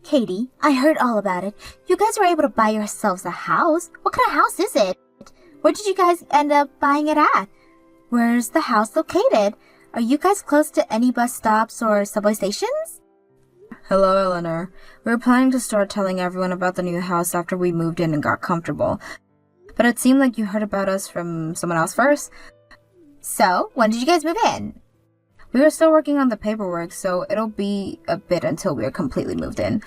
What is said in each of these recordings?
Katie, I heard all about it. You guys were able to buy yourselves a house. What kind of house is it? Where did you guys end up buying it at? Where's the house located? Are you guys close to any bus stops or subway stations? Hello, Eleanor. We were planning to start telling everyone about the new house after we moved in and got comfortable. But it seemed like you heard about us from someone else first. So, when did you guys move in? We were still working on the paperwork, so it'll be a bit until we're completely moved in.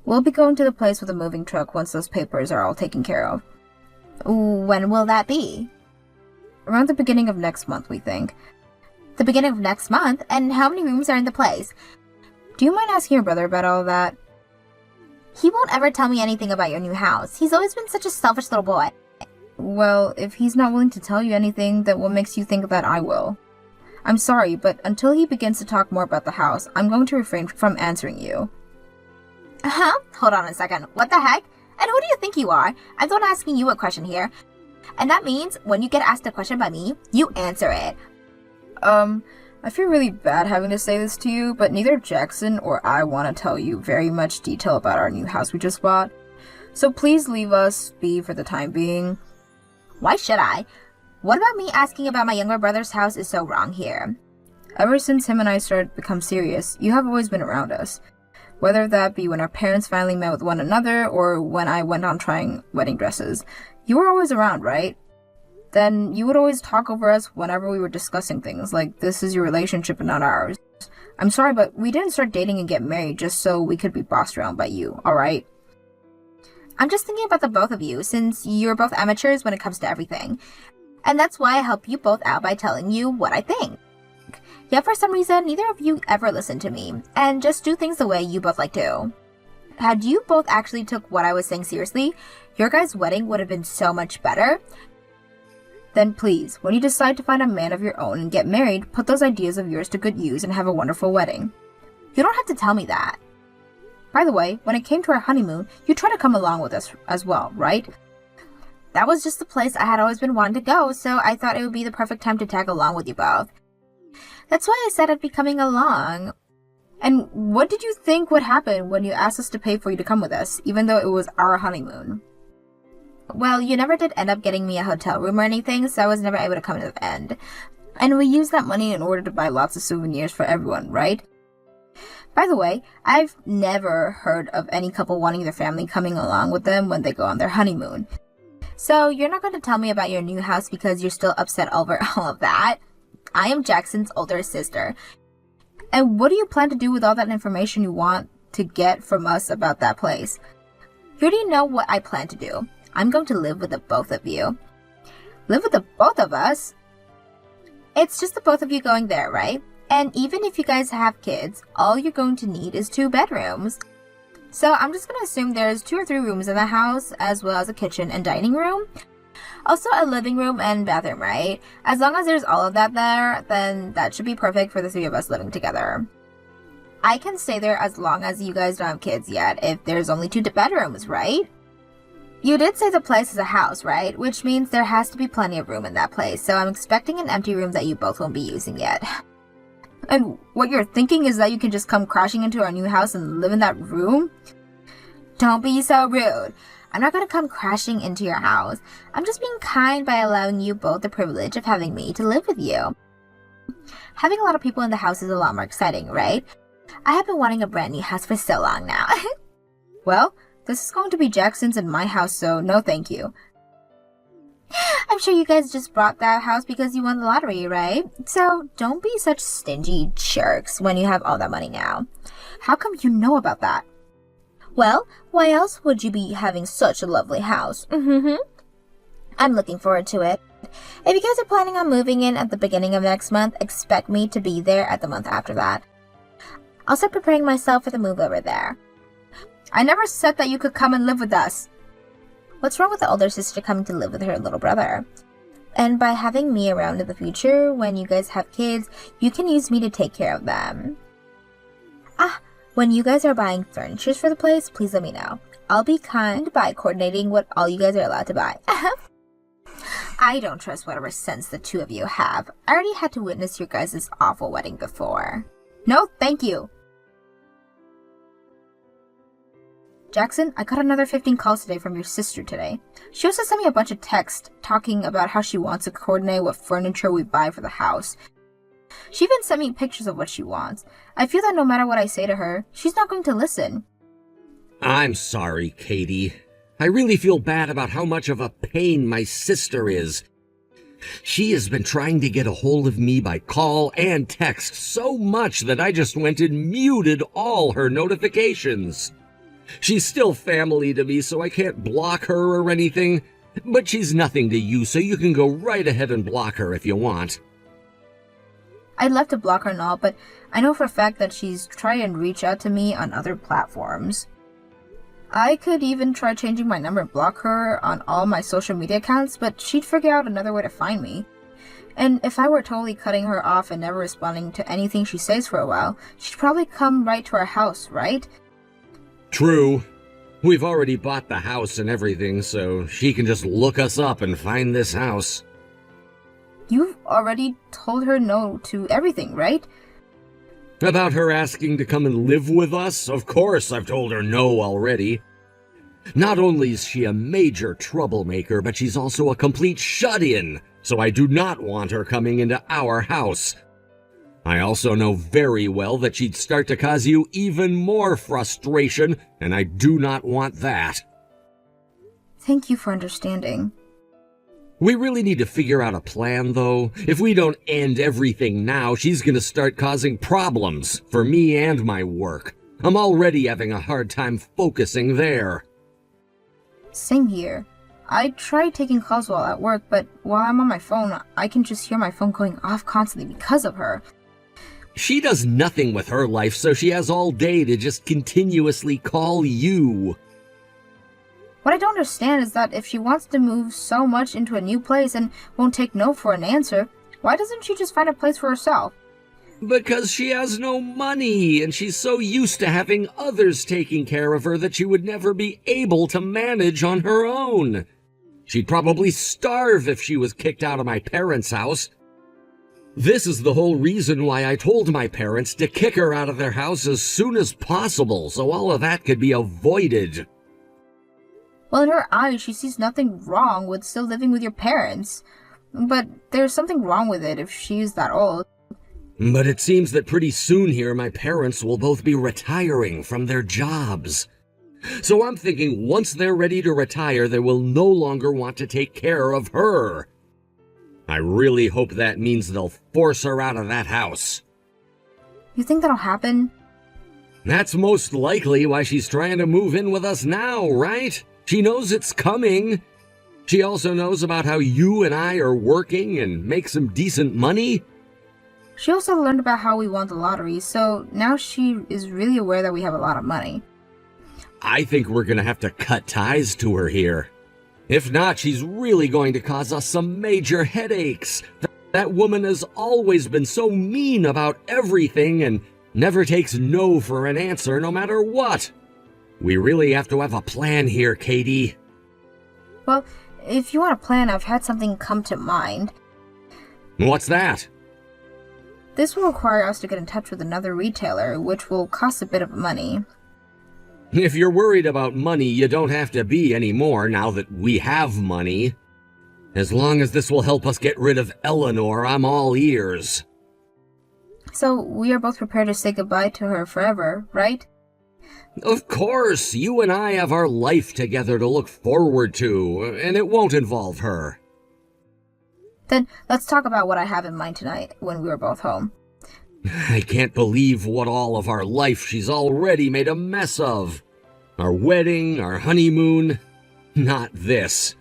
We'll be going to the place with a moving truck once those papers are all taken care of. When will that be? Around the beginning of next month, we think. The beginning of next month? And how many rooms are in the place? Do you mind asking your brother about all that? He won't ever tell me anything about your new house. He's always been such a selfish little boy. Well, if he's not willing to tell you anything, then what makes you think that I will? I'm sorry, but until he begins to talk more about the house, I'm going to refrain from answering you. Hold on a second. What the heck? And who do you think you are? I'm the one asking you a question here. And that means when you get asked a question by me, you answer it. I feel really bad having to say this to you, but neither Jackson or I want to tell you very much detail about our new house we just bought. So please leave us be for the time being. Why should I? What about me asking about my younger brother's house is so wrong here? Ever since him and I started to become serious, you have always been around us. Whether that be when our parents finally met with one another or when I went on trying wedding dresses. You were always around, right? Then you would always talk over us whenever we were discussing things, like this is your relationship and not ours. I'm sorry, but we didn't start dating and get married just so we could be bossed around by you, alright? I'm just thinking about the both of you, since you're both amateurs when it comes to everything. And that's why I help you both out by telling you what I think. Yet for some reason, neither of you ever listen to me, and just do things the way you both like to. Had you both actually took what I was saying seriously, your guys' wedding would have been so much better. Then please, when you decide to find a man of your own and get married, put those ideas of yours to good use and have a wonderful wedding. You don't have to tell me that. By the way, when it came to our honeymoon, you tried to come along with us as well, right? That was just the place I had always been wanting to go, so I thought it would be the perfect time to tag along with you both. That's why I said I'd be coming along. And what did you think would happen when you asked us to pay for you to come with us, even though it was our honeymoon? Well, you never did end up getting me a hotel room or anything, so I was never able to come to the end. And we used that money in order to buy lots of souvenirs for everyone, right? By the way, I've never heard of any couple wanting their family coming along with them when they go on their honeymoon. So you're not going to tell me about your new house because you're still upset over all of that? I am Jackson's older sister. And what do you plan to do with all that information you want to get from us about that place? You already know what I plan to do. I'm going to live with the both of you. Live with the both of us? It's just the both of you going there, right? And even if you guys have kids, all you're going to need is 2 bedrooms. So I'm just going to assume there's 2 or 3 rooms in the house, as well as a kitchen and dining room. Also a living room and bathroom, right? As long as there's all of that there, then that should be perfect for the 3 of us living together. I can stay there as long as you guys don't have kids yet, if there's only 2 bedrooms, right? You did say the place is a house, right? Which means there has to be plenty of room in that place, so I'm expecting an empty room that you both won't be using yet. And what you're thinking is that you can just come crashing into our new house and live in that room? Don't be so rude. I'm not going to come crashing into your house. I'm just being kind by allowing you both the privilege of having me to live with you. Having a lot of people in the house is a lot more exciting, right? I have been wanting a brand new house for so long now. Well, this is going to be Jackson's and my house, so no thank you. I'm sure you guys just bought that house because you won the lottery, right? So don't be such stingy jerks when you have all that money now. How come you know about that? Well, why else would you be having such a lovely house? I'm looking forward to it. If you guys are planning on moving in at the beginning of next month, expect me to be there at the month after that. I'll start preparing myself for the move over there. I never said that you could come and live with us. What's wrong with the older sister coming to live with her little brother? And by having me around in the future, when you guys have kids, you can use me to take care of them. When you guys are buying furniture for the place, please let me know. I'll be kind by coordinating what all you guys are allowed to buy. I don't trust whatever sense the 2 of you have. I already had to witness your guys' awful wedding before. No, thank you. Jackson, I got another 15 calls today from your sister today. She also sent me a bunch of texts talking about how she wants to coordinate what furniture we buy for the house. She even sent me pictures of what she wants. I feel that no matter what I say to her, she's not going to listen. I'm sorry, Katie. I really feel bad about how much of a pain my sister is. She has been trying to get a hold of me by call and text so much that I just went and muted all her notifications. She's still family to me, so I can't block her or anything, but she's nothing to you, so you can go right ahead and block her if you want. I'd love to block her and all, but I know for a fact that she's trying to reach out to me on other platforms. I could even try changing my number and block her on all my social media accounts, but she'd figure out another way to find me. And if I were totally cutting her off and never responding to anything she says for a while, she'd probably come right to our house, right? True. We've already bought the house and everything, so she can just look us up and find this house. You've already told her no to everything, right? About her asking to come and live with us? Of course I've told her no already. Not only is she a major troublemaker, but she's also a complete shut-in, so I do not want her coming into our house. I also know very well that she'd start to cause you even more frustration, and I do not want that. Thank you for understanding. We really need to figure out a plan, though. If we don't end everything now, she's gonna start causing problems for me and my work. I'm already having a hard time focusing there. Same here. I tried taking calls while at work, but while I'm on my phone, I can just hear my phone going off constantly because of her. She does nothing with her life, so she has all day to just continuously call you. What I don't understand is that if she wants to move so much into a new place and won't take no for an answer, why doesn't she just find a place for herself? Because she has no money, and she's so used to having others taking care of her that she would never be able to manage on her own. She'd probably starve if she was kicked out of my parents' house. This is the whole reason why I told my parents to kick her out of their house as soon as possible, so all of that could be avoided. Well, in her eyes, she sees nothing wrong with still living with your parents. But there's something wrong with it if she's that old. But it seems that pretty soon here my parents will both be retiring from their jobs. So I'm thinking once they're ready to retire, they will no longer want to take care of her. I really hope that means they'll force her out of that house. You think that'll happen? That's most likely why she's trying to move in with us now, right? She knows it's coming. She also knows about how you and I are working and make some decent money. She also learned about how we won the lottery, so now she is really aware that we have a lot of money. I think we're gonna have to cut ties to her here. If not, she's really going to cause us some major headaches. That woman has always been so mean about everything and never takes no for an answer no matter what. We really have to have a plan here, Katie. Well, if you want a plan, I've had something come to mind. What's that? This will require us to get in touch with another retailer, which will cost a bit of money. If you're worried about money, you don't have to be anymore now that we have money. As long as this will help us get rid of Eleanor, I'm all ears. So we are both prepared to say goodbye to her forever, right? Of course, you and I have our life together to look forward to, and it won't involve her. Then let's talk about what I have in mind tonight when we are both home. I can't believe what all of our life she's already made a mess of. Our wedding, our honeymoon, not this.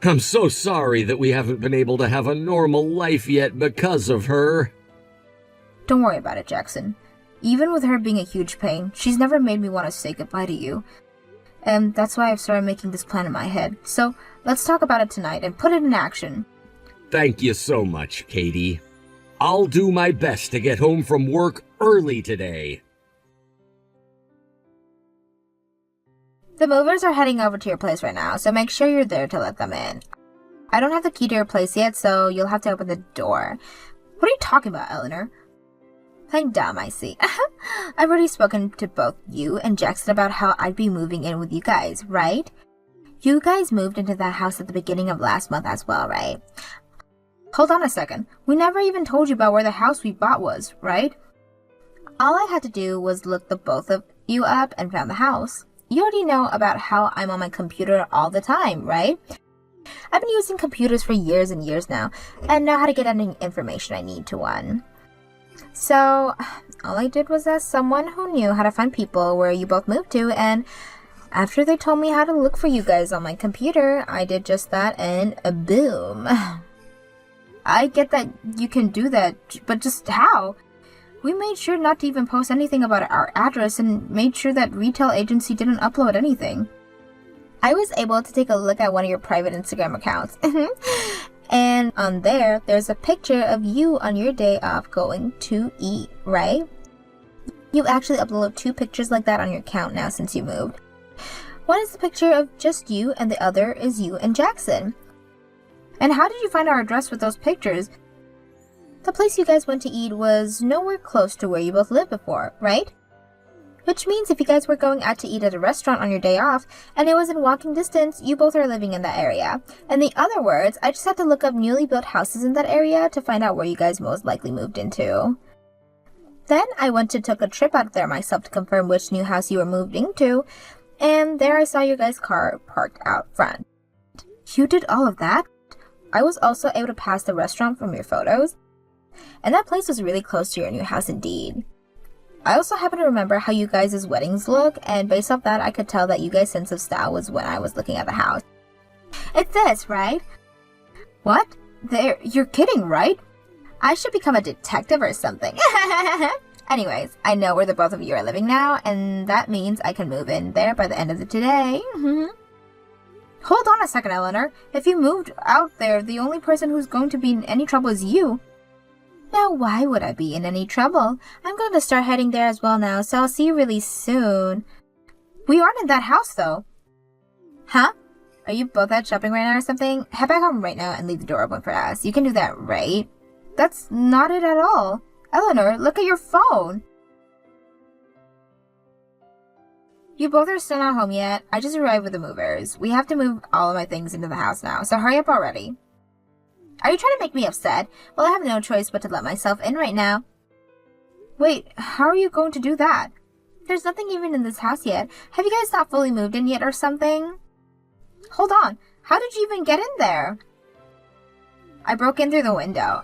I'm so sorry that we haven't been able to have a normal life yet because of her. Don't worry about it, Jackson. Even with her being a huge pain, she's never made me want to say goodbye to you. And that's why I've started making this plan in my head. So let's talk about it tonight and put it in action. Thank you so much, Katie. I'll do my best to get home from work early today. The movers are heading over to your place right now, so make sure you're there to let them in. I don't have the key to your place yet, so you'll have to open the door. What are you talking about, Eleanor? I'm dumb, I see. I've already spoken to both you and Jackson about how I'd be moving in with you guys, right? You guys moved into that house at the beginning of last month as well, right? Hold on a second. We never even told you about where the house we bought was, right? All I had to do was look the both of you up and found the house. You already know about how I'm on my computer all the time, right? I've been using computers for years and years now, and know how to get any information I need to one. So, all I did was ask someone who knew how to find people where you both moved to, and after they told me how to look for you guys on my computer, I did just that, and boom. I get that you can do that, but just how? We made sure not to even post anything about our address and made sure that retail agency didn't upload anything. I was able to take a look at one of your private Instagram accounts. And on there's a picture of you on your day off going to eat, right? You've actually uploaded 2 pictures like that on your account now since you moved. One is the picture of just you, and the other is you and Jackson. And how did you find our address with those pictures? The place you guys went to eat was nowhere close to where you both lived before, right? Which means if you guys were going out to eat at a restaurant on your day off, and it was in walking distance, you both are living in that area. In the other words, I just had to look up newly built houses in that area to find out where you guys most likely moved into. Then I went to took a trip out there myself to confirm which new house you were moved into, and there I saw your guys' car parked out front. You did all of that? I was also able to pass the restaurant from your photos, and that place was really close to your new house indeed. I also happen to remember how you guys' weddings look, and based off that, I could tell that you guys' sense of style was when I was looking at the house. It's this, right? What? You're kidding, right? I should become a detective or something. Anyways, I know where the both of you are living now, and that means I can move in there by the end of the today. Hold on a second, Eleanor. If you moved out there, the only person who's going to be in any trouble is you. Now, why would I be in any trouble? I'm going to start heading there as well now, so I'll see you really soon. We aren't in that house, though. Huh? Are you both out shopping right now or something? Head back home right now and leave the door open for us. You can do that, right? That's not it at all. Eleanor, look at your phone. You both are still not home yet. I just arrived with the movers. We have to move all of my things into the house now, so hurry up already. Are you trying to make me upset? Well, I have no choice but to let myself in right now. Wait, how are you going to do that? There's nothing even in this house yet. Have you guys not fully moved in yet or something? Hold on. How did you even get in there? I broke in through the window.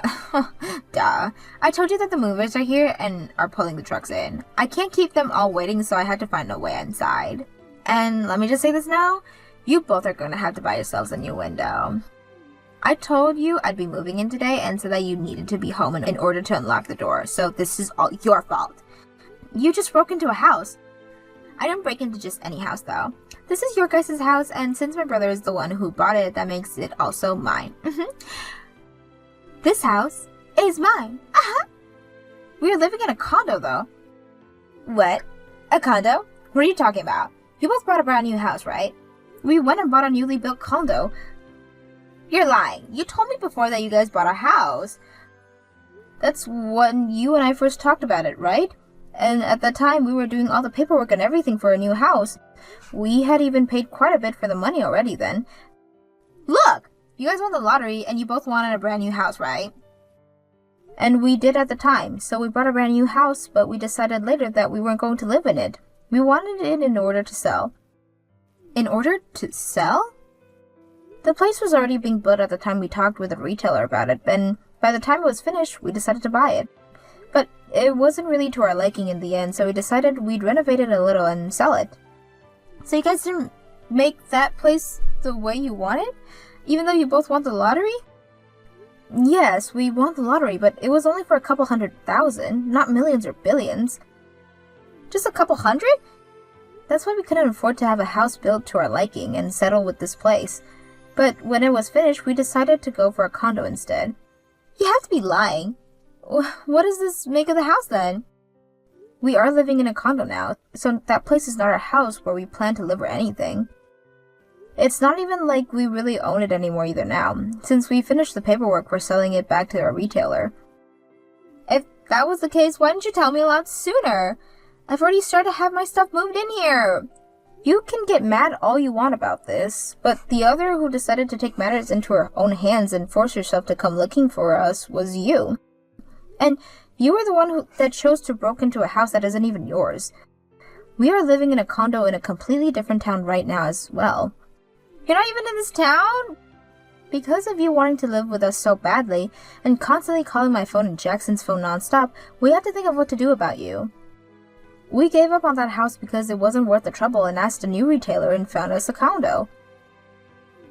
Duh. I told you that the movers are here and are pulling the trucks in. I can't keep them all waiting, so I had to find a way inside. And let me just say this now. You both are going to have to buy yourselves a new window. I told you I'd be moving in today and said that you needed to be home in order to unlock the door, so this is all your fault. You just broke into a house. I didn't break into just any house, though. This is your guys' house, and since my brother is the one who bought it, that makes it also mine. This house is mine. We are living in a condo, though. What? A condo? What are you talking about? You both bought a brand new house, right? We went and bought a newly built condo. You're lying. You told me before that you guys bought a house. That's when you and I first talked about it, right? And at the time, we were doing all the paperwork and everything for a new house. We had even paid quite a bit for the money already then. Look! You guys won the lottery and you both wanted a brand new house, right? And we did at the time, so we bought a brand new house, but we decided later that we weren't going to live in it. We wanted it in order to sell. In order to sell? The place was already being built at the time we talked with the retailer about it, and by the time it was finished, we decided to buy it. But it wasn't really to our liking in the end, so we decided we'd renovate it a little and sell it. So you guys didn't make that place the way you wanted? Even though you both won the lottery? Yes, we won the lottery, but it was only for a couple $100,000, not millions or billions. Just a couple hundred? That's why we couldn't afford to have a house built to our liking and settle with this place. But when it was finished, we decided to go for a condo instead. You have to be lying. What does this make of the house then? We are living in a condo now, so that place is not our house where we plan to live or anything. It's not even like we really own it anymore either now, since we finished the paperwork for selling it back to our retailer. If that was the case, why didn't you tell me a lot sooner? I've already started to have my stuff moved in here. You can get mad all you want about this, but the other who decided to take matters into her own hands and force herself to come looking for us was you. And you were the one that chose to break into a house that isn't even yours. We are living in a condo in a completely different town right now as well. You're not even in this town? Because of you wanting to live with us so badly, and constantly calling my phone and Jackson's phone nonstop, we had to think of what to do about you. We gave up on that house because it wasn't worth the trouble and asked a new retailer and found us a condo.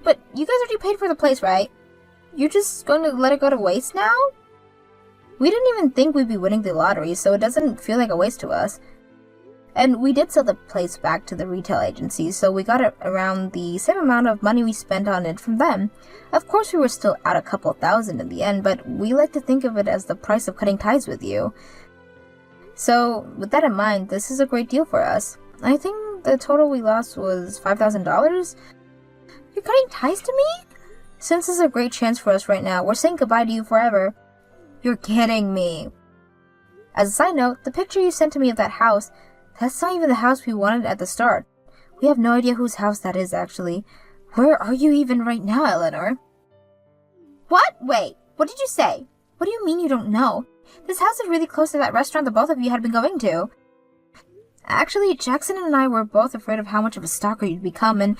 But you guys already paid for the place, right? You're just going to let it go to waste now? We didn't even think we'd be winning the lottery, so it doesn't feel like a waste to us. And we did sell the place back to the retail agency, so we got around the same amount of money we spent on it from them. Of course, we were still out a couple thousand in the end, but we like to think of it as the price of cutting ties with you. So, with that in mind, this is a great deal for us. I think the total we lost was $5,000. You're cutting ties to me? Since this is a great chance for us right now, we're saying goodbye to you forever. You're kidding me. As a side note, the picture you sent to me of that house, that's not even the house we wanted at the start. We have no idea whose house that is, actually. Where are you even right now, Eleanor? What? Wait, what did you say? What do you mean you don't know? This house is really close to that restaurant that both of you had been going to. Actually, Jackson and I were both afraid of how much of a stalker you'd become, and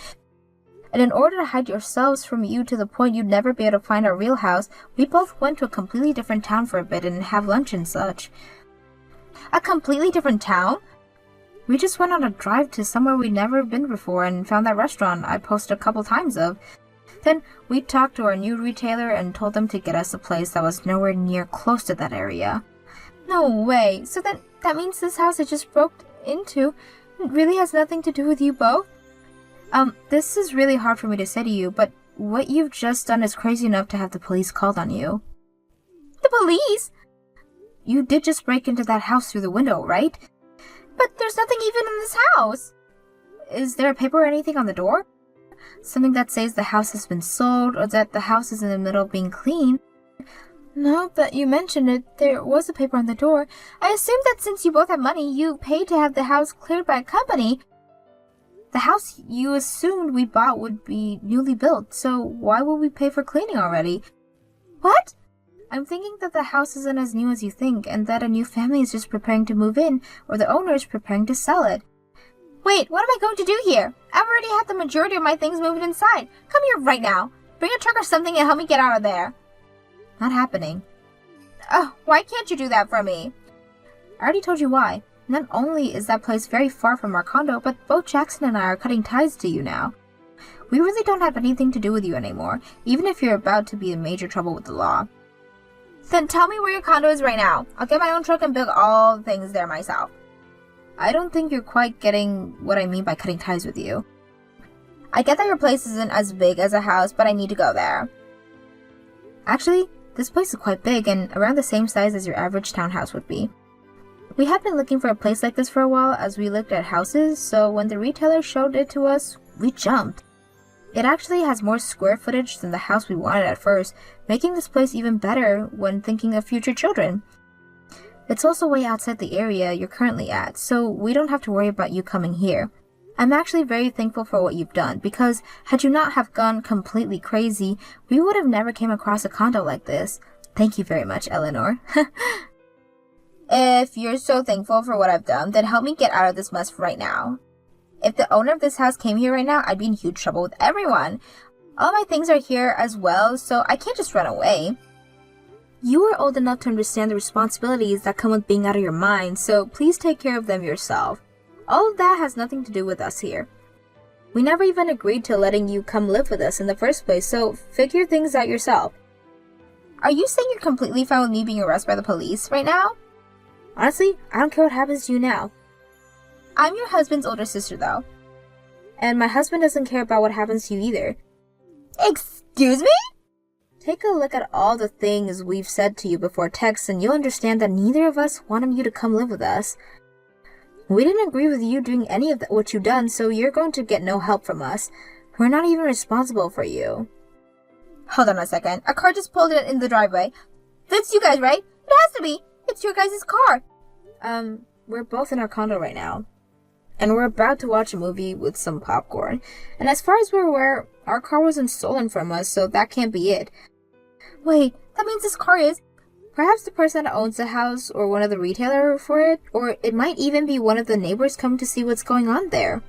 in order to hide yourselves from you to the point you'd never be able to find our real house, we both went to a completely different town for a bit and have lunch and such. A completely different town? We just went on a drive to somewhere we'd never been before and found that restaurant I posted a couple times of. Then we talked to our new retailer and told them to get us a place that was nowhere near close to that area. No way. So then that means this house I just broke into really has nothing to do with you both? This is really hard for me to say to you, but what you've just done is crazy enough to have the police called on you. The police? You did just break into that house through the window, right? But there's nothing even in this house. Is there a paper or anything on the door? Something that says the house has been sold or that the house is in the middle of being cleaned? Now that you mention it, there was a paper on the door. I assume that since you both have money, you paid to have the house cleared by a company. The house you assumed we bought would be newly built, so why would we pay for cleaning already? What? I'm thinking that the house isn't as new as you think, and that a new family is just preparing to move in, or the owner is preparing to sell it. Wait, what am I going to do here? I've already had the majority of my things moved inside. Come here right now. Bring a truck or something and help me get out of there. Not happening. Oh, why can't you do that for me? I already told you why. Not only is that place very far from our condo, but both Jackson and I are cutting ties to you now. We really don't have anything to do with you anymore, even if you're about to be in major trouble with the law. Then tell me where your condo is right now. I'll get my own truck and build all the things there myself. I don't think you're quite getting what I mean by cutting ties with you. I get that your place isn't as big as a house, but I need to go there. Actually, this place is quite big and around the same size as your average townhouse would be. We had been looking for a place like this for a while as we looked at houses, so when the retailer showed it to us, we jumped. It actually has more square footage than the house we wanted at first, making this place even better when thinking of future children. It's also way outside the area you're currently at, so we don't have to worry about you coming here. I'm actually very thankful for what you've done, because had you not have gone completely crazy, we would have never came across a condo like this. Thank you very much, Eleanor. If you're so thankful for what I've done, then help me get out of this mess right now. If the owner of this house came here right now, I'd be in huge trouble with everyone. All my things are here as well, so I can't just run away. You are old enough to understand the responsibilities that come with being out of your mind, so please take care of them yourself. All of that has nothing to do with us here. We never even agreed to letting you come live with us in the first place, so figure things out yourself. Are you saying you're completely fine with me being arrested by the police right now? Honestly, I don't care what happens to you now. I'm your husband's older sister, though. And my husband doesn't care about what happens to you either. Excuse me? Take a look at all the things we've said to you before text and you'll understand that neither of us wanted you to come live with us. We didn't agree with you doing any of what you've done, so you're going to get no help from us. We're not even responsible for you. Hold on a second. A car just pulled in the driveway. That's you guys, right? It has to be. It's your guys' car. We're both in our condo right now. And we're about to watch a movie with some popcorn. And as far as we're aware, our car wasn't stolen from us, so that can't be it. Wait, that means this car is... Perhaps the person that owns the house or one of the retailers for it, or it might even be one of the neighbors coming to see what's going on there.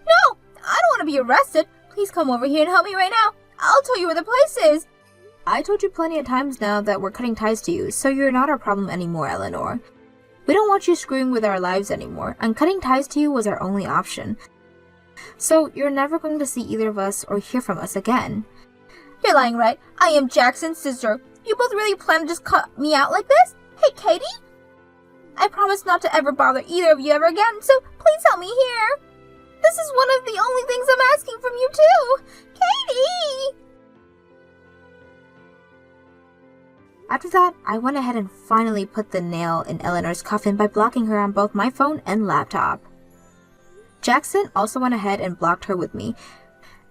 No! I don't want to be arrested. Please come over here and help me right now. I'll tell you where the place is. I told you plenty of times now that we're cutting ties to you, so you're not our problem anymore, Eleanor. We don't want you screwing with our lives anymore, and cutting ties to you was our only option. So you're never going to see either of us or hear from us again. You're lying, right? I am Jackson's sister. You both really plan to just cut me out like this? Hey, Katie? I promise not to ever bother either of you ever again, so please help me here. This is one of the only things I'm asking from you, too. Katie! After that, I went ahead and finally put the nail in Eleanor's coffin by blocking her on both my phone and laptop. Jackson also went ahead and blocked her with me,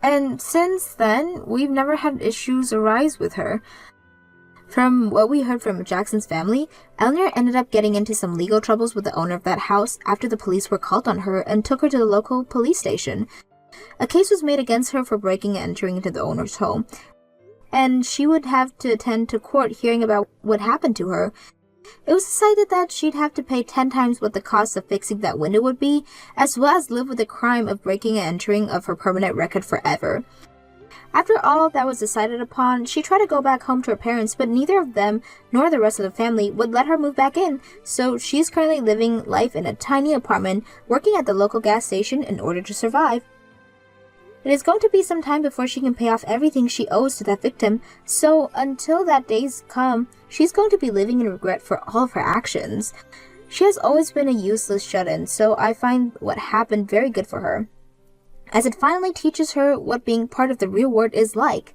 and since then, we've never had issues arise with her. From what we heard from Jackson's family, Eleanor ended up getting into some legal troubles with the owner of that house after the police were called on her and took her to the local police station. A case was made against her for breaking and entering into the owner's home, and she would have to attend to court hearing about what happened to her. It was decided that she'd have to pay 10 times what the cost of fixing that window would be, as well as live with the crime of breaking and entering of her permanent record forever. After all that was decided upon, she tried to go back home to her parents, but neither of them, nor the rest of the family, would let her move back in, so she's currently living life in a tiny apartment, working at the local gas station in order to survive. It is going to be some time before she can pay off everything she owes to that victim, so until that day's come, she's going to be living in regret for all of her actions. She has always been a useless shut-in, so I find what happened very good for her, as it finally teaches her what being part of the real world is like.